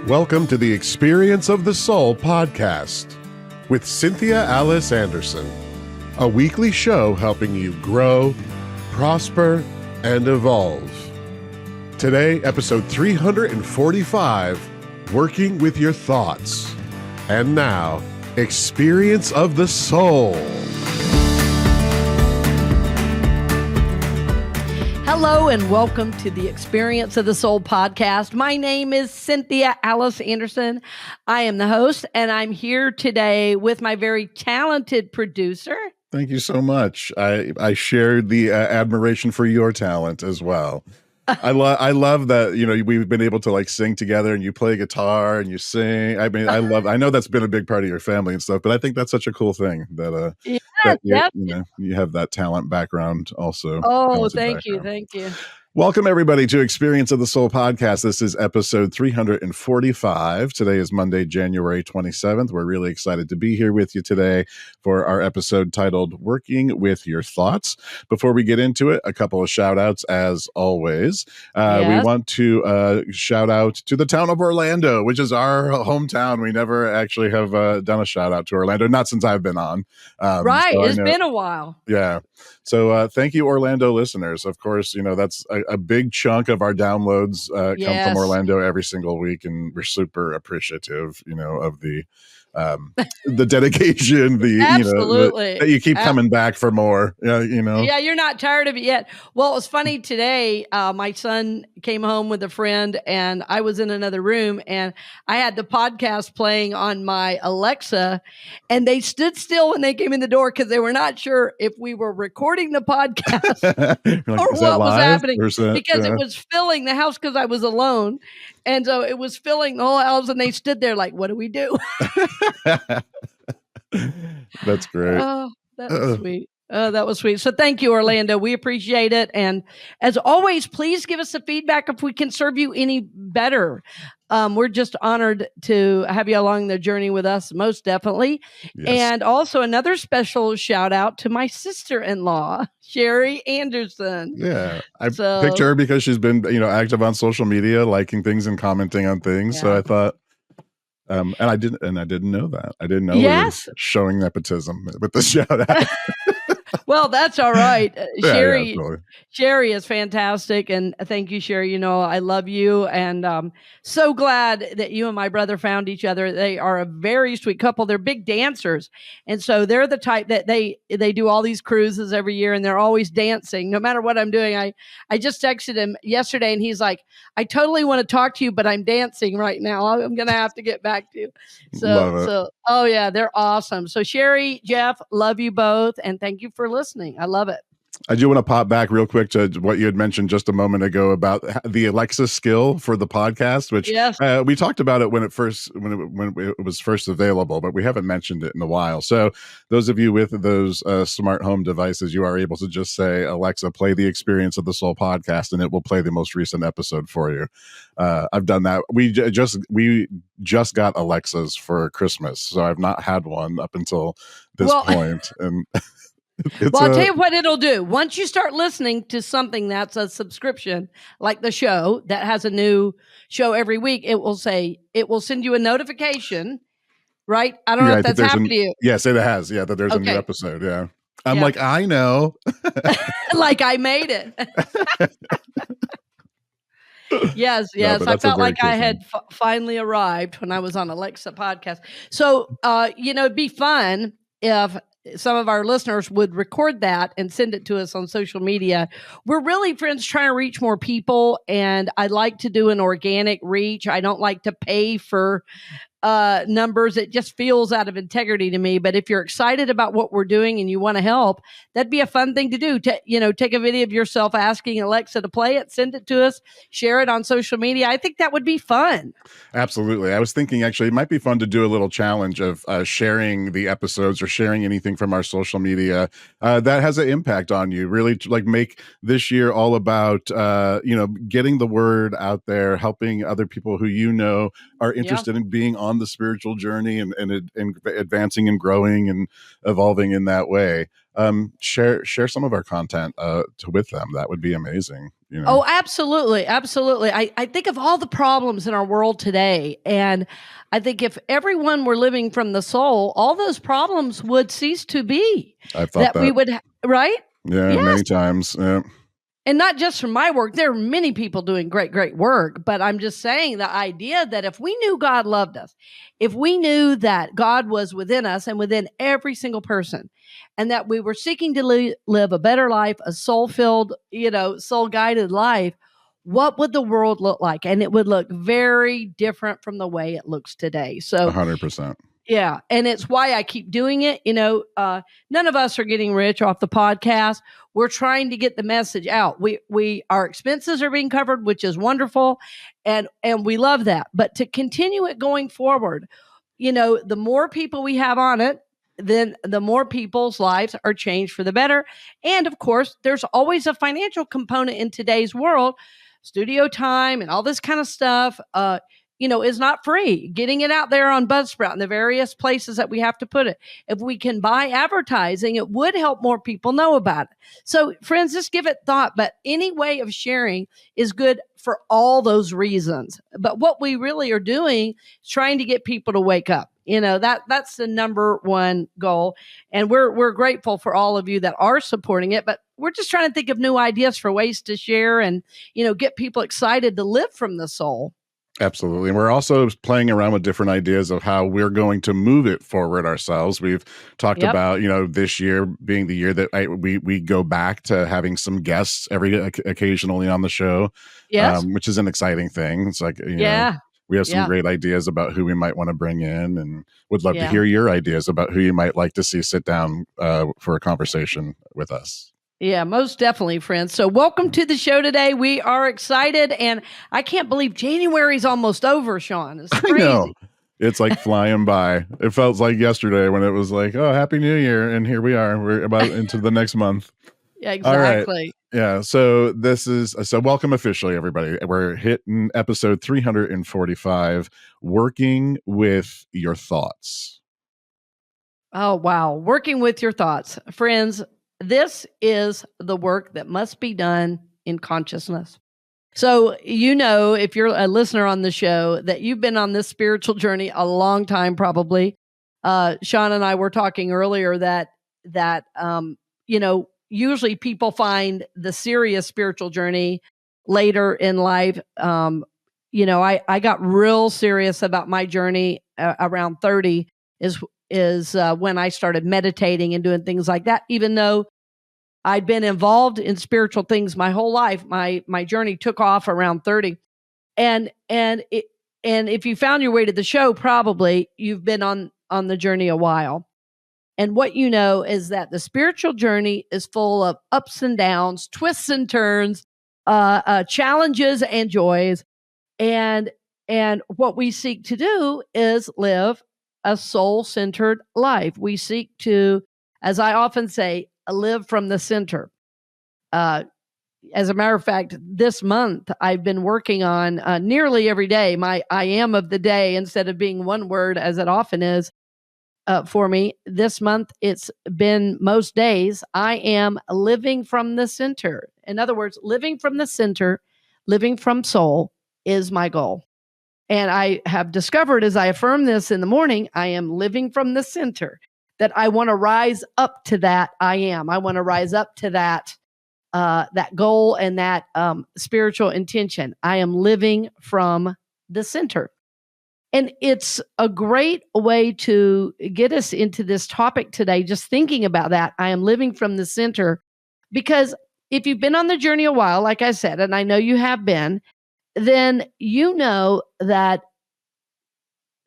Welcome to the Experience of the Soul podcast with Cynthia Alice Anderson, a weekly show helping you grow, prosper, and evolve. Today, episode 345, Working with Your Thoughts. And now, Experience of the Soul. Hello and welcome to the Experience of the Soul podcast. My name is Cynthia Alice Anderson. I am the host, and I'm here today with my very talented producer. Thank you so much. I shared the admiration for your talent as well. I love that, we've been able to like sing together and you play guitar and you sing. I mean, I know that's been a big part of your family and stuff, but I think that's such a cool thing that you have that talent background also. Oh, thank you. Welcome, everybody, to Experience of the Soul podcast. This is episode 345. Today is Monday, January 27th. We're really excited to be here with you today for our episode titled Working with Your Thoughts. Before we get into it, a couple of shout outs as always. Yes. We want to shout out to the town of Orlando, which is our hometown. We never actually have done a shout out to Orlando, not since I've been on. Right. So it's been a while. Yeah. So thank you, Orlando listeners. Of course, that's a big chunk of our downloads come from Orlando every single week, and we're super appreciative, of the dedication, Absolutely. that you keep coming back for more. Yeah, you're not tired of it yet. Well, it was funny today. My son came home with a friend, and I was in another room, and I had the podcast playing on my Alexa, and they stood still when they came in the door because they were not sure if we were recording the podcast or what was happening, because it was filling the house because I was alone. And so it was filling the whole house, and they stood there like, what do we do? That's great. Oh, that was sweet. Oh, that was sweet. So thank you, Orlando. We appreciate it. And as always, please give us the feedback if we can serve you any better. We're just honored to have you along the journey with us, most definitely. Yes. And also another special shout out to my sister-in-law, Shawn Anderson. Yeah, I picked her because she's been, active on social media, liking things and commenting on things. Yeah. So I thought, and I didn't know that. I didn't know we were showing nepotism with the shout out. Well, that's all right. Totally. Sherry is fantastic. And thank you, Sherry. I love you. And so glad that you and my brother found each other. They are a very sweet couple. They're big dancers. And so they're the type that they do all these cruises every year, and they're always dancing no matter what I'm doing. I just texted him yesterday, and he's like, I totally want to talk to you, but I'm dancing right now. I'm going to have to get back to you. Oh yeah, they're awesome. So Sherry, Jeff, love you both. And thank you for listening. I love it. I do want to pop back real quick to what you had mentioned just a moment ago about the Alexa skill for the podcast, which we talked about it when it was first available, but we haven't mentioned it in a while. So those of you with those smart home devices, you are able to just say, Alexa, play the Experience of the Soul podcast, and it will play the most recent episode for you. I've done that. We just got Alexas for Christmas, so I've not had one up until this point. And I'll tell you what it'll do. Once you start listening to something that's a subscription, like the show that has a new show every week, it will send you a notification, right? I don't know if that's happened to you. Yes, it has. Yeah, that there's a new episode. Yeah. I'm like, I know. Like I made it. Yes. I felt like I had finally arrived when I was on Alexa podcast. So, it'd be fun if some of our listeners would record that and send it to us on social media. We're really, friends, trying to reach more people, and I like to do an organic reach. I don't like to pay for numbers. It just feels out of integrity to me. But if you're excited about what we're doing and you want to help, that'd be a fun thing to do. Take a video of yourself asking Alexa to play it, send it to us, share it on social media. I think that would be fun. Absolutely. I was thinking actually it might be fun to do a little challenge of sharing the episodes or sharing anything from our social media that has an impact on you. Really make this year all about, getting the word out there, helping other people who are interested in being on on the spiritual journey and advancing and growing and evolving in that way, share some of our content with them. That would be amazing. Oh, absolutely. Absolutely. I think of all the problems in our world today. And I think if everyone were living from the soul, all those problems would cease to be. I've thought that. We would, right? Yeah, yes. Many times. Yeah. And not just from my work. There are many people doing great, great work. But I'm just saying the idea that if we knew God loved us, if we knew that God was within us and within every single person, and that we were seeking to live a better life, a soul-filled, soul-guided life, what would the world look like? And it would look very different from the way it looks today. So 100%. Yeah. And it's why I keep doing it. None of us are getting rich off the podcast. We're trying to get the message out. Our expenses are being covered, which is wonderful. And we love that. But to continue it going forward, the more people we have on it, then the more people's lives are changed for the better. And of course, there's always a financial component in today's world. Studio time and all this kind of stuff, is not free. Getting it out there on Buzzsprout and the various places that we have to put it. If we can buy advertising, it would help more people know about it. So friends, just give it thought, but any way of sharing is good for all those reasons. But what we really are doing is trying to get people to wake up. That's the number one goal. And we're grateful for all of you that are supporting it, but we're just trying to think of new ideas for ways to share and, get people excited to live from the soul. Absolutely. And we're also playing around with different ideas of how we're going to move it forward ourselves. We've talked about, this year being the year that we go back to having some guests occasionally on the show, yes. Which is an exciting thing. It's like, we have some great ideas about who we might want to bring in, and would love to hear your ideas about who you might like to see sit down for a conversation with us. Yeah, most definitely, friends. So welcome to the show today. We are excited, and I can't believe January's almost over, Shawn. It's crazy. I know. It's like flying by. It felt like yesterday when it was like, oh, Happy New Year, and here we are. We're about into the next month. Yeah, exactly. All right. Yeah, so welcome officially, everybody. We're hitting episode 345, Working with Your Thoughts. Oh, wow. Working with your thoughts. Friends, this is the work that must be done in consciousness. So, if you're a listener on the show, that you've been on this spiritual journey a long time, probably. Shawn and I were talking earlier that usually people find the serious spiritual journey later in life. I got real serious about my journey around 30 is when I started meditating and doing things like that. Even though I'd been involved in spiritual things my whole life, my journey took off around 30. And if you found your way to the show, probably you've been on the journey a while. And what you know is that the spiritual journey is full of ups and downs, twists and turns, challenges and joys. And what we seek to do is live a soul-centered life. We seek to, as I often say, live from the center. As a matter of fact, this month I've been working on nearly every day my I am of the day, instead of being one word as it often is for me. This month it's been most days I am living from the center. In other words, living from the center, living from soul is my goal. And I have discovered, as I affirm this in the morning, I am living from the center, that I want to rise up to that I am. I want to rise up to that goal and that spiritual intention. I am living from the center. And it's a great way to get us into this topic today, just thinking about that. I am living from the center, because if you've been on the journey a while, like I said, and I know you have been, then you know that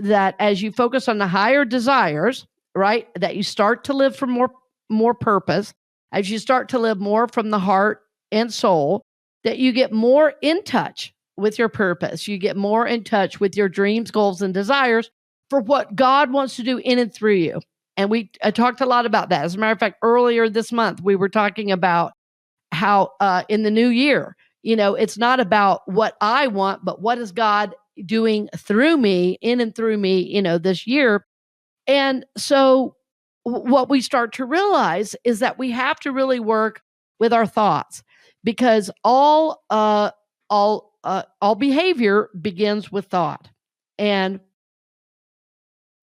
as you focus on the higher desires, right, that you start to live for more purpose, as you start to live more from the heart and soul, that you get more in touch with your purpose. You get more in touch with your dreams, goals, and desires for what God wants to do in and through you. And I talked a lot about that. As a matter of fact, earlier this month, we were talking about how in the new year, it's not about what I want, but what does God doing through me, in and through me, this year. And so what we start to realize is that we have to really work with our thoughts, because all behavior begins with thought. And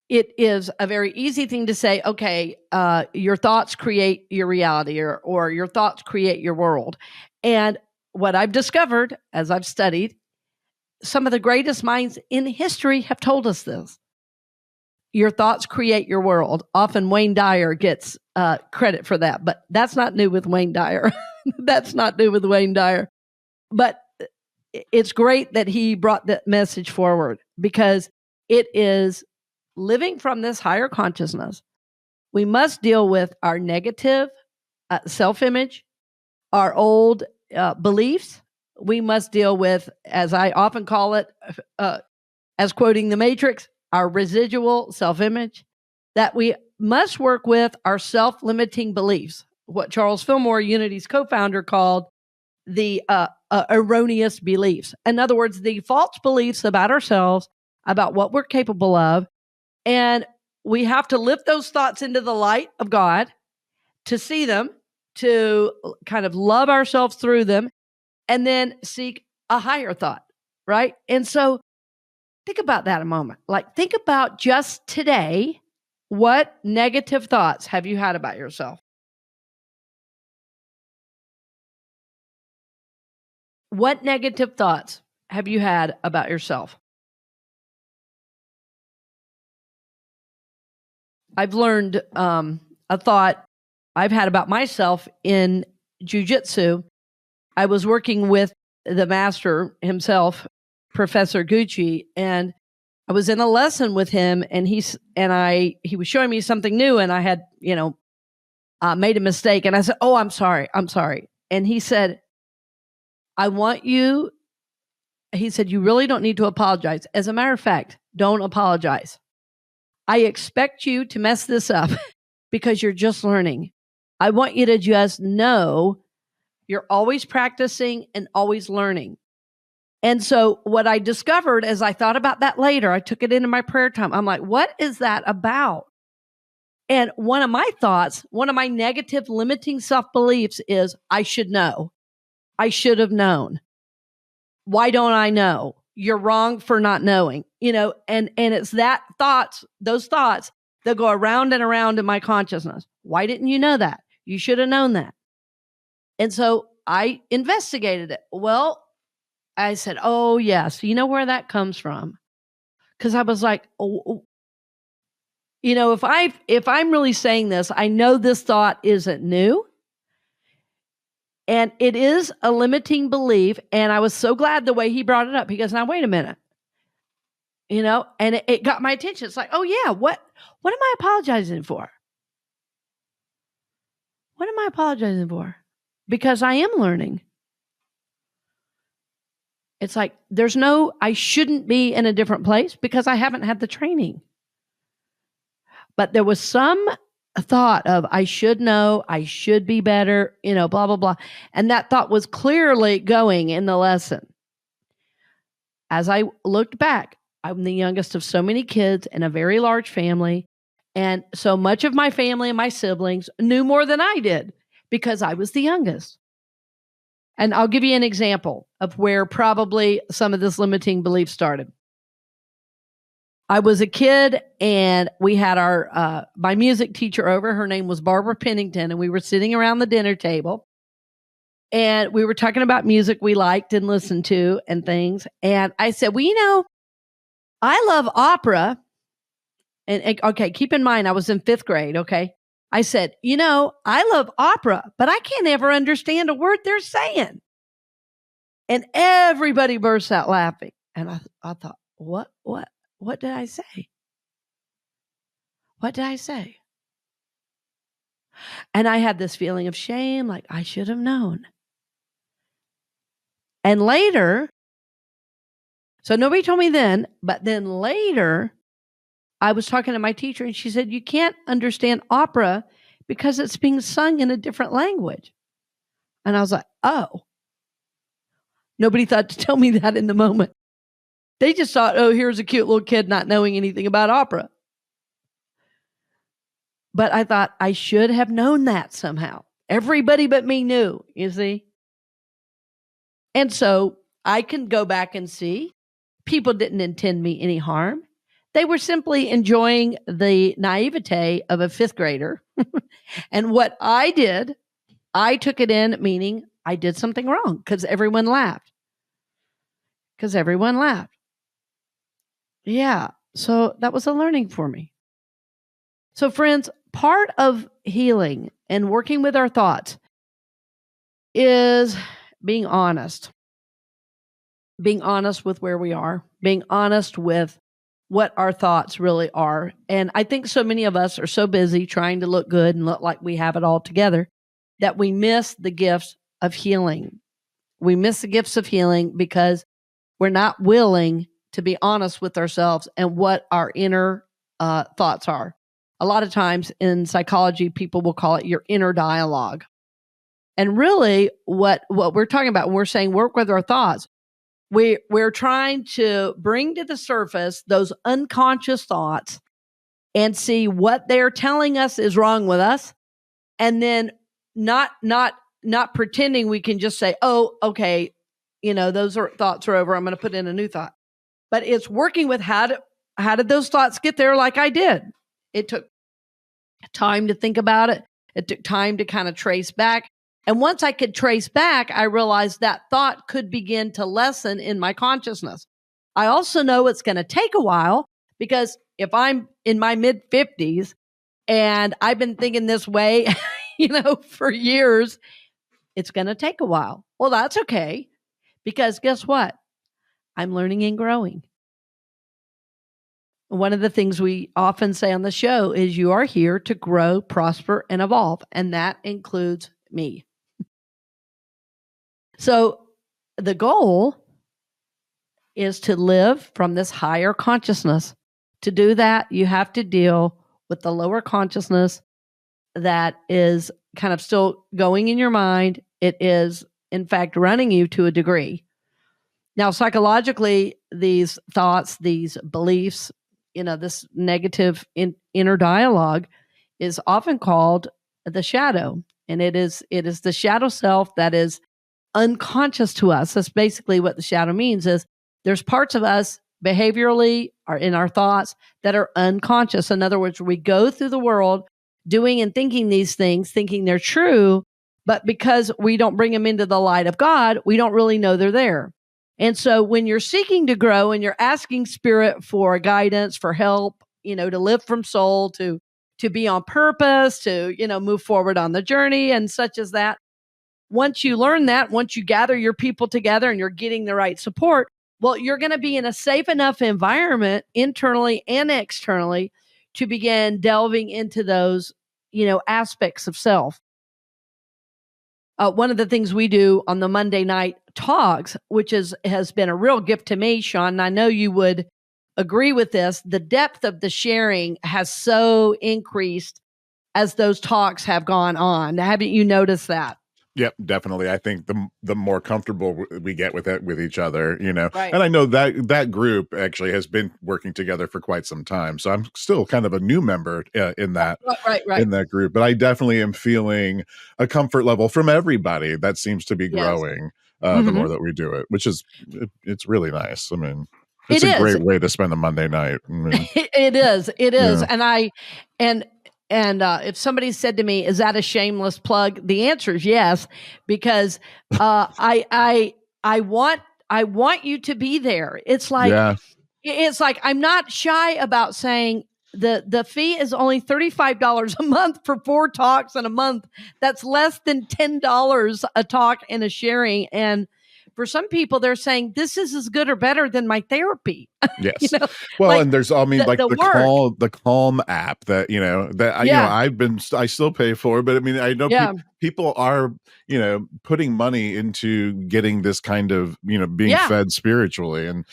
it is a very easy thing to say, okay, your thoughts create your reality, or your thoughts create your world. And what I've discovered as I've studied, some of the greatest minds in history have told us this. Your thoughts create your world. Often Wayne Dyer gets credit for that, but that's not new with Wayne Dyer. That's not new with Wayne Dyer. But it's great that he brought that message forward, because it is living from this higher consciousness. We must deal with our negative self-image, our old beliefs. We must deal with, as I often call it, as quoting the Matrix, our residual self-image. That we must work with our self-limiting beliefs, what Charles Fillmore, Unity's co-founder, called the erroneous beliefs. In other words, the false beliefs about ourselves, about what we're capable of. And we have to lift those thoughts into the light of God, to see them, to kind of love ourselves through them, and then seek a higher thought, right? And so think about that a moment. Like, think about just today, what negative thoughts have you had about yourself? What negative thoughts have you had about yourself? I've learned a thought I've had about myself in jiu-jitsu. I was working with the master himself, Professor Gucci, and I was in a lesson with him, and he was showing me something new, and I had, made a mistake, and I said, "Oh, I'm sorry. And he said, he said, "You really don't need to apologize. As a matter of fact, don't apologize. I expect you to mess this up because you're just learning. I want you to just know you're always practicing and always learning." And so what I discovered as I thought about that later, I took it into my prayer time. I'm like, what is that about? And one of my negative limiting self-beliefs is, I should know. I should have known. Why don't I know? You're wrong for not knowing, and it's those thoughts that go around and around in my consciousness. Why didn't you know that? You should have known that. And so I investigated it. Well, I said, oh, yes. You know where that comes from? Because I was like, if I'm really saying this, I know this thought isn't new. And it is a limiting belief. And I was so glad the way he brought it up. He goes, now, wait a minute. And it got my attention. It's like, oh, yeah, what am I apologizing for? What am I apologizing for? Because I am learning. It's like, I shouldn't be in a different place because I haven't had the training. But there was some thought of, I should know, I should be better, blah, blah, blah. And that thought was clearly going in the lesson. As I looked back, I'm the youngest of so many kids in a very large family. And so much of my family and my siblings knew more than I did because I was the youngest. And I'll give you an example of where probably some of this limiting belief started. I was a kid, and we had my music teacher over. Her name was Barbara Pennington, and we were sitting around the dinner table, and we were talking about music we liked and listened to and things. And I said, well, I love opera. And okay, keep in mind, I was in 5th grade, okay? I said, I love opera, but I can't ever understand a word they're saying. And everybody burst out laughing. And I thought, what did I say? What did I say? And I had this feeling of shame, like I should have known. And later, so nobody told me then, but then later, I was talking to my teacher, and she said, you can't understand opera because it's being sung in a different language. And I was like, oh. Nobody thought to tell me that in the moment. They just thought, oh, here's a cute little kid not knowing anything about opera. But I thought I should have known that somehow. Everybody but me knew, you see? And so I can go back and see people didn't intend me any harm. They were simply enjoying the naivete of a fifth grader. And what I did, I took it in, meaning I did something wrong because everyone laughed. Yeah. So that was a learning for me. So friends, part of healing and working with our thoughts is being honest. Being honest with where we are, being honest with what our thoughts really are. And I think so many of us are so busy trying to look good and look like we have it all together that we miss the gifts of healing. We miss the gifts of healing because we're not willing to be honest with ourselves and what our inner thoughts are. A lot of times in psychology, people will call it your inner dialogue. And really what we're talking about when we're saying work with our thoughts, we're trying to bring to the surface those unconscious thoughts and see what they're telling us is wrong with us. And then not pretending we can just say, oh, okay, those thoughts are over. I'm going to put in a new thought. But it's working with how did those thoughts get there like I did? It took time to think about it. It took time to kind of trace back. And once I could trace back, I realized that thought could begin to lessen in my consciousness. I also know it's going to take a while because if I'm in my mid-50s and I've been thinking this way, for years, it's going to take a while. Well, that's okay because guess what? I'm learning and growing. One of the things we often say on the show is you are here to grow, prosper, and evolve. And that includes me. So the goal is to live from this higher consciousness. To do that, you have to deal with the lower consciousness that is kind of still going in your mind. It is, in fact, running you to a degree. Now, psychologically, these thoughts, these beliefs, this negative inner dialogue is often called the shadow. And it is the shadow self that is unconscious to us. That's basically what the shadow means is there's parts of us behaviorally or in our thoughts that are unconscious. In other words, we go through the world doing and thinking these things, thinking they're true, but because we don't bring them into the light of God, we don't really know they're there. And so when you're seeking to grow and you're asking spirit for guidance, for help, to live from soul, to be on purpose, to, move forward on the journey and such as that, once you learn that, once you gather your people together and you're getting the right support, well, you're going to be in a safe enough environment internally and externally to begin delving into those, aspects of self. One of the things we do on the Monday night talks, which has been a real gift to me, Shawn, and I know you would agree with this, the depth of the sharing has so increased as those talks have gone on. Haven't you noticed that? Yep, definitely. I think the more comfortable we get with it with each other, right. And I know that group actually has been working together for quite some time. So I'm still kind of a new member in that right. in that group, but I definitely am feeling a comfort level from everybody that seems to be growing the more that we do it, which is it's really nice. I mean, it's a great way to spend a Monday night. I mean, it is. Yeah. And if somebody said to me, "Is that a shameless plug?" The answer is yes, because I want you to be there. It's like I'm not shy about saying the fee is only $35 a month for 4 talks in a month. That's less than $10 a talk and a sharing. And for some people, they're saying this is as good or better than my therapy. Yes. Well, and there's, the Calm app that, I still pay for, but I mean, I know people are, putting money into getting this kind of, being fed spiritually. And,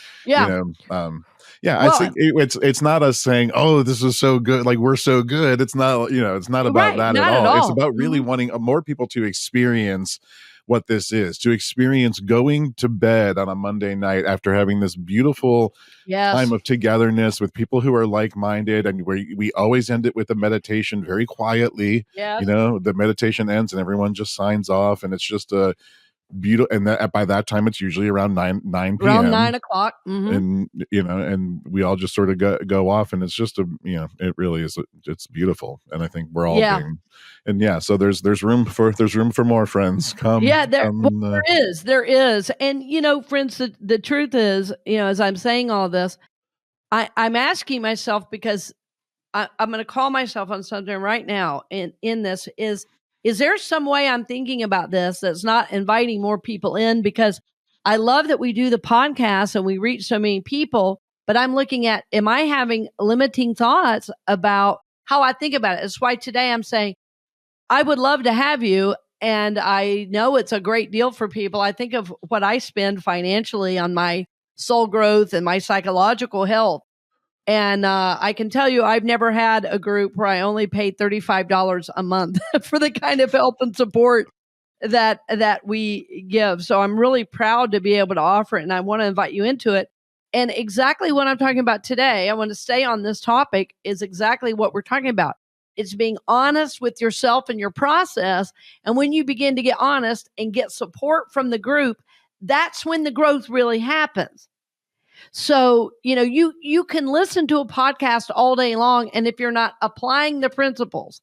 I think it's not us saying, oh, this is so good. Like we're so good. It's not, it's not about that at all. It's about really wanting more people to experience what this is, to experience going to bed on a Monday night after having this beautiful time of togetherness with people who are like-minded, and we always end it with a meditation very quietly. The meditation ends and everyone just signs off, and it's just a beautiful, and by that time it's usually around 9 p.m. Around 9 o'clock. And and we all just sort of go off, and it's just it really is, it's beautiful. And I think we're all being, and so there's room for more, friends. Come. There is. And friends, the truth is, as I'm saying all this, I'm asking myself, because I'm going to call myself on something right now in this is there some way I'm thinking about this that's not inviting more people in? Because I love that we do the podcast and we reach so many people, but I'm looking at, am I having limiting thoughts about how I think about it? That's why today I'm saying, I would love to have you. And I know it's a great deal for people. I think of what I spend financially on my soul growth and my psychological health. And I can tell you, I've never had a group where I only paid $35 a month for the kind of help and support that we give. So I'm really proud to be able to offer it, and I want to invite you into it. And exactly what I'm talking about today, I want to stay on this topic, is exactly what we're talking about. It's being honest with yourself and your process. And when you begin to get honest and get support from the group, that's when the growth really happens. So, you can listen to a podcast all day long, and if you're not applying the principles,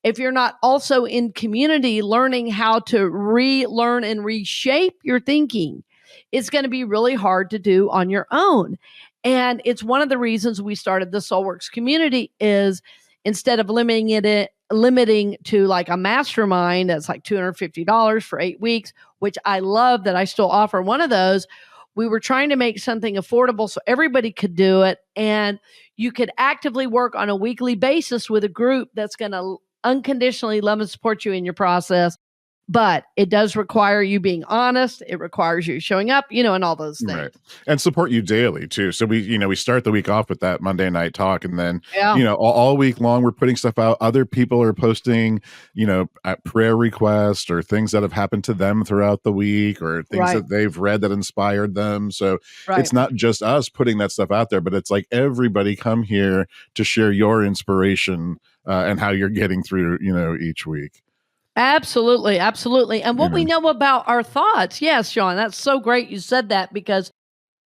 if you're not also in community learning how to relearn and reshape your thinking, it's going to be really hard to do on your own. And it's one of the reasons we started the Soulworks community, is instead of limiting to like a mastermind that's like $250 for 8 weeks, which I love that I still offer one of those. We were trying to make something affordable so everybody could do it. And you could actively work on a weekly basis with a group that's going to unconditionally love and support you in your process. But it does require you being honest. It requires you showing up, and all those things. Right. And support you daily too. So we start the week off with that Monday night talk, and then, all week long, we're putting stuff out. Other people are posting, prayer requests or things that have happened to them throughout the week, or things that they've read that inspired them. So it's not just us putting that stuff out there, but it's like, everybody come here to share your inspiration and how you're getting through, each week. Absolutely. Absolutely. And what we know about our thoughts. Yes, Shawn, that's so great you said that, because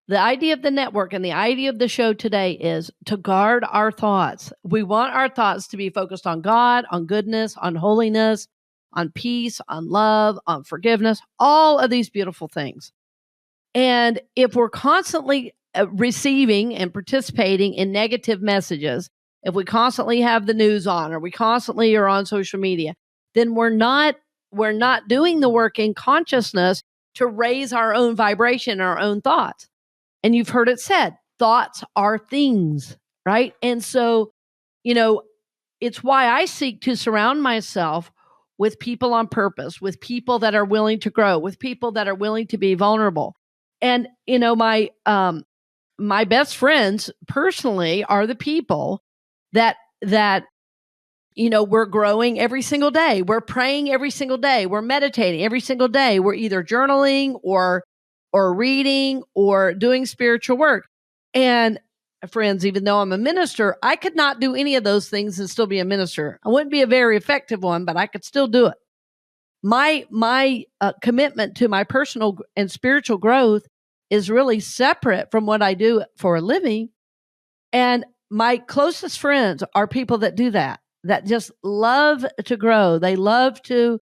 the idea of the network and the idea of the show today is to guard our thoughts. We want our thoughts to be focused on God, on goodness, on holiness, on peace, on love, on forgiveness, all of these beautiful things. And if we're constantly receiving and participating in negative messages, if we constantly have the news on, or we constantly are on social media, then we're not doing the work in consciousness to raise our own vibration, our own thoughts. And you've heard it said, thoughts are things, right? And so, it's why I seek to surround myself with people on purpose, with people that are willing to grow, with people that are willing to be vulnerable. And, my best friends personally are the people that we're growing every single day. We're praying every single day. We're meditating every single day. We're either journaling or reading or doing spiritual work. And friends, even though I'm a minister, I could not do any of those things and still be a minister. I wouldn't be a very effective one, but I could still do it. My commitment to my personal and spiritual growth is really separate from what I do for a living. And my closest friends are people that do that just love to grow. They love to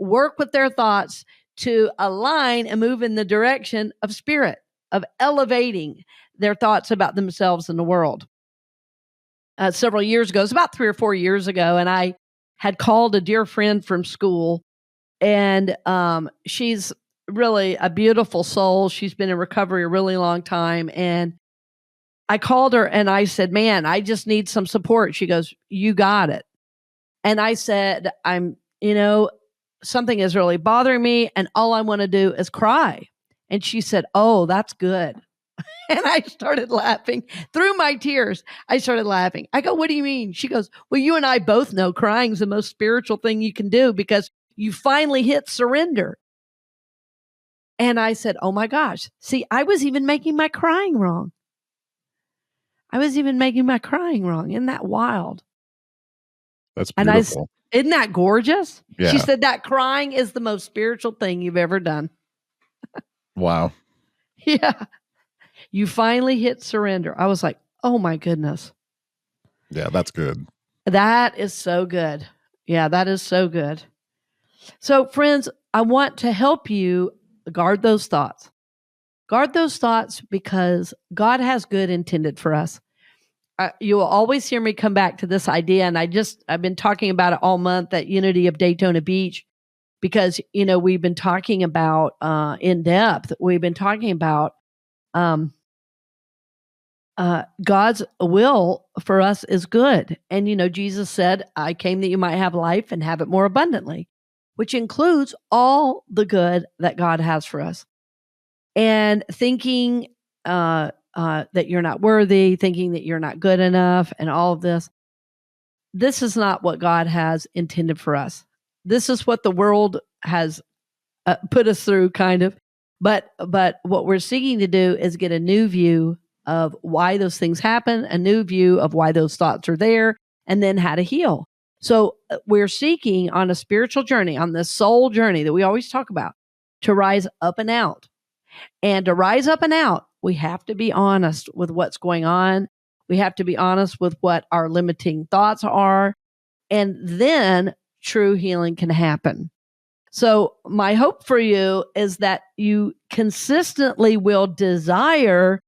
work with their thoughts, to align and move in the direction of spirit, of elevating their thoughts about themselves and the world. Several years ago, it was about 3 or 4 years ago, and I had called a dear friend from school, and she's really a beautiful soul. She's been in recovery a really long time, and I called her and I said, man, I just need some support. She goes, you got it. And I said, something is really bothering me, and all I want to do is cry. And she said, oh, that's good. And I started laughing through my tears. I started laughing. I go, what do you mean? She goes, well, you and I both know crying is the most spiritual thing you can do, because You finally hit surrender. And I said, oh my gosh, see, I was even making my crying wrong. Isn't that wild? That's beautiful. Isn't that gorgeous? Yeah. She said that crying is the most spiritual thing you've ever done. Wow. Yeah. You finally hit surrender. I was like, oh my goodness. Yeah, that's good. That is so good. Yeah, that is so good. So friends, I want to help you guard those thoughts. Guard those thoughts because God has good intended for us. You will always hear me come back to this idea. And I've been talking about it all month at Unity of Daytona Beach because, we've been talking about in depth, we've been talking about God's will for us is good. And, Jesus said, I came that you might have life and have it more abundantly, which includes all the good that God has for us. And thinking that you're not worthy, thinking that you're not good enough, and all of this is not what God has intended for us. This is what the world has put us through, kind of. But what we're seeking to do is get a new view of why those things happen, a new view of why those thoughts are there, and then how to heal. So we're seeking on a spiritual journey, on this soul journey that we always talk about, to rise up and out. And to rise up and out, we have to be honest with what's going on. We have to be honest with what our limiting thoughts are. And then true healing can happen. So my hope for you is that you consistently will desire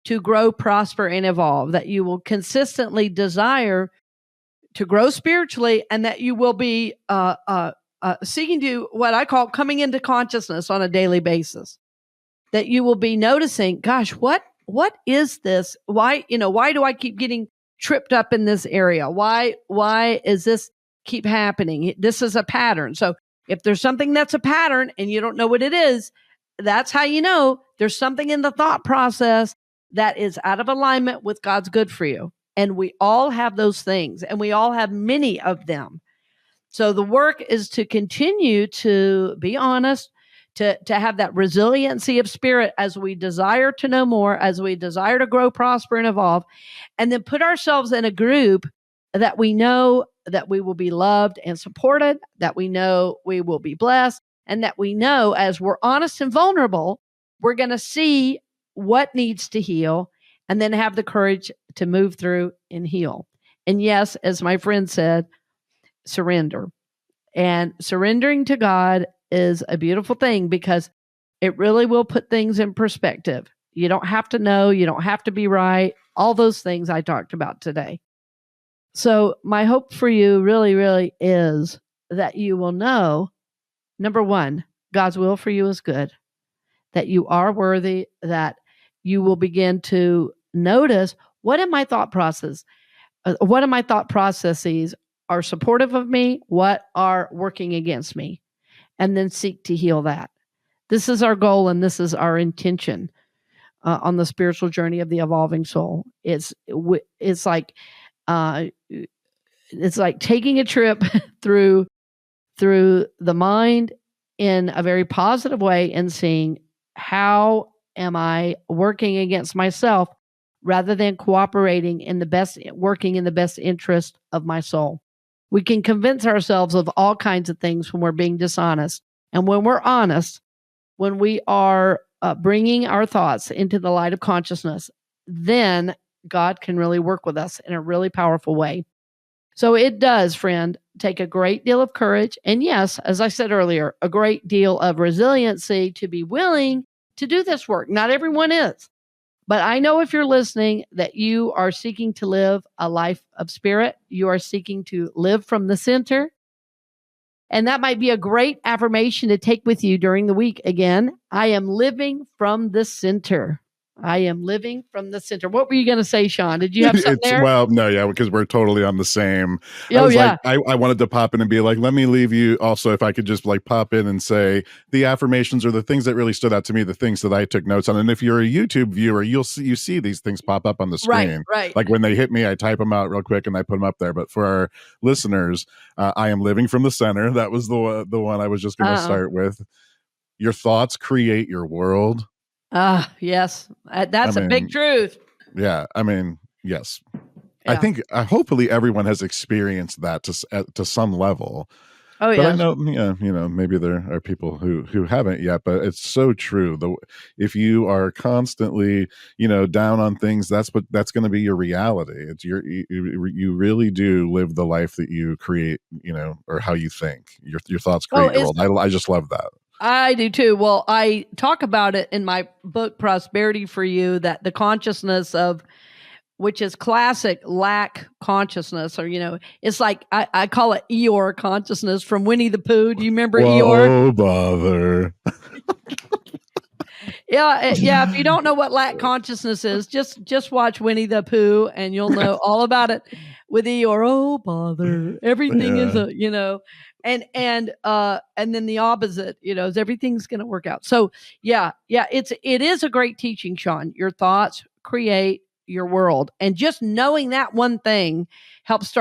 to grow, prosper, and evolve, that you will consistently desire to grow spiritually, and that you will be seeking to what I call coming into consciousness on a daily basis. That you will be noticing, gosh, what is this? Why do I keep getting tripped up in this area? Why is this keep happening? This is a pattern. So if there's something that's a pattern and you don't know what it is, that's how you know there's something in the thought process that is out of alignment with God's good for you. And we all have those things, and we all have many of them. So the work is to continue to be honest, to have that resiliency of spirit as we desire to know more, as we desire to grow, prosper, and evolve, and then put ourselves in a group that we know that we will be loved and supported, that we know we will be blessed, and that we know as we're honest and vulnerable, we're going to see what needs to heal and then have the courage to move through and heal. And yes, as my friend said, surrender. And surrendering to God is a beautiful thing because it really will put things in perspective. You don't have to know, you don't have to be right, all those things I talked about today. So my hope for you really, really is that you will know, number one, God's will for you is good, that you are worthy, that you will begin to notice what in my thought process, what in my thought processes are supportive of me, what are working against me, and then seek to heal that. This is our goal, and this is our intention on the spiritual journey of the evolving soul. It's like taking a trip through the mind in a very positive way and seeing how am I working against myself rather than cooperating working in the best interest of my soul. We can convince ourselves of all kinds of things when we're being dishonest. And when we're honest, when we are bringing our thoughts into the light of consciousness, then God can really work with us in a really powerful way. So it does, friend, take a great deal of courage. And yes, as I said earlier, a great deal of resiliency to be willing to do this work. Not everyone is. But I know if you're listening that you are seeking to live a life of spirit, you are seeking to live from the center. And that might be a great affirmation to take with you during the week. Again, I am living from the center. I am living from the center. What were you going to say, Shawn? Did you have something there? Well, no, yeah, because we're totally on the same. Oh, I was yeah. like, I wanted to pop in and be like, let me leave you. Also, if I could just like pop in and say the affirmations or the things that really stood out to me, the things that I took notes on. And if you're a YouTube viewer, you see these things pop up on the screen. Right. Like when they hit me, I type them out real quick and I put them up there. But for our listeners, I am living from the center. That was the one I was just going to start with. Your thoughts create your world. Yes. That's a big truth. Yeah. I mean, yes. Yeah. I think hopefully everyone has experienced that to some level. Oh, yeah. But I know, maybe there are people who haven't yet, but it's so true. If you are constantly, down on things, that's going to be your reality. It's you really do live the life that you create, or how you think. Your thoughts create your world. I just love that. I do too. Well, I talk about it in my book, Prosperity for You, that the consciousness of, which is classic lack consciousness, or, it's like, I call it Eeyore consciousness from Winnie the Pooh. Do you remember Eeyore? Oh, bother. Yeah. If you don't know what lack consciousness is, just watch Winnie the Pooh and you'll know all about it with Eeyore. Oh, bother. Everything is and then the opposite, is everything's going to work out. So it is a great teaching, Shawn. Your thoughts create your world, and just knowing that one thing helps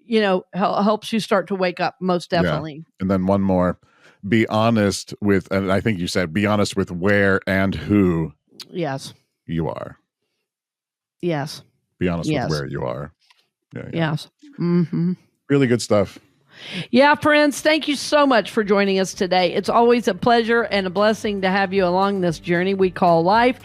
you start to wake up, most definitely. Yeah. And then one more, be honest with, and I think you said, be honest with where and who you are. Yes. Be honest with where you are. Yeah. Yes. Mm-hmm. Really good stuff. Yeah, friends, thank you so much for joining us today. It's always a pleasure and a blessing to have you along this journey we call life.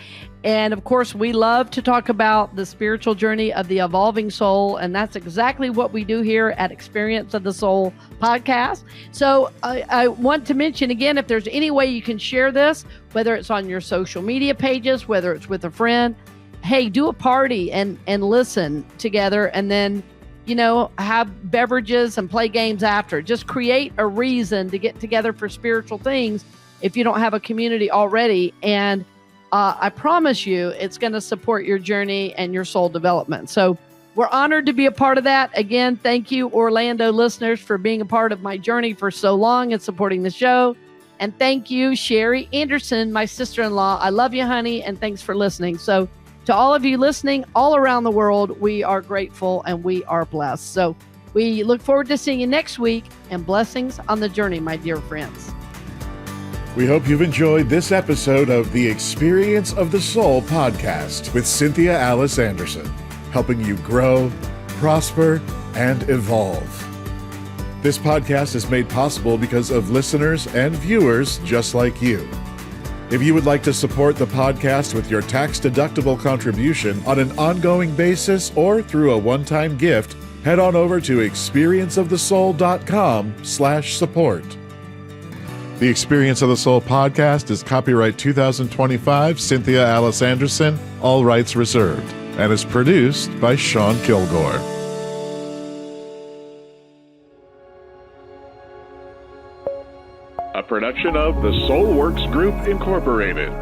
And of course, we love to talk about the spiritual journey of the evolving soul. And that's exactly what we do here at Experience of the Soul podcast. So I want to mention again, if there's any way you can share this, whether it's on your social media pages, whether it's with a friend, hey, do a party and listen together, and then have beverages and play games after. Just create a reason to get together for spiritual things if you don't have a community already. And I promise you, it's going to support your journey and your soul development. So we're honored to be a part of that. Again, thank you, Orlando listeners, for being a part of my journey for so long and supporting the show. And thank you, Sherry Anderson, my sister-in-law. I love you, honey, and thanks for listening. So to all of you listening all around the world, we are grateful and we are blessed. So we look forward to seeing you next week, and blessings on the journey, my dear friends. We hope you've enjoyed this episode of the Experience of the Soul podcast with Cynthia Alice Anderson, helping you grow, prosper, and evolve. This podcast is made possible because of listeners and viewers just like you. If you would like to support the podcast with your tax-deductible contribution on an ongoing basis or through a one-time gift, head on over to experienceofthesoul.com/support. The Experience of the Soul podcast is copyright 2025, Cynthia Alice Anderson, all rights reserved, and is produced by Shawn Kilgore. A production of the Soulworks Group, Incorporated.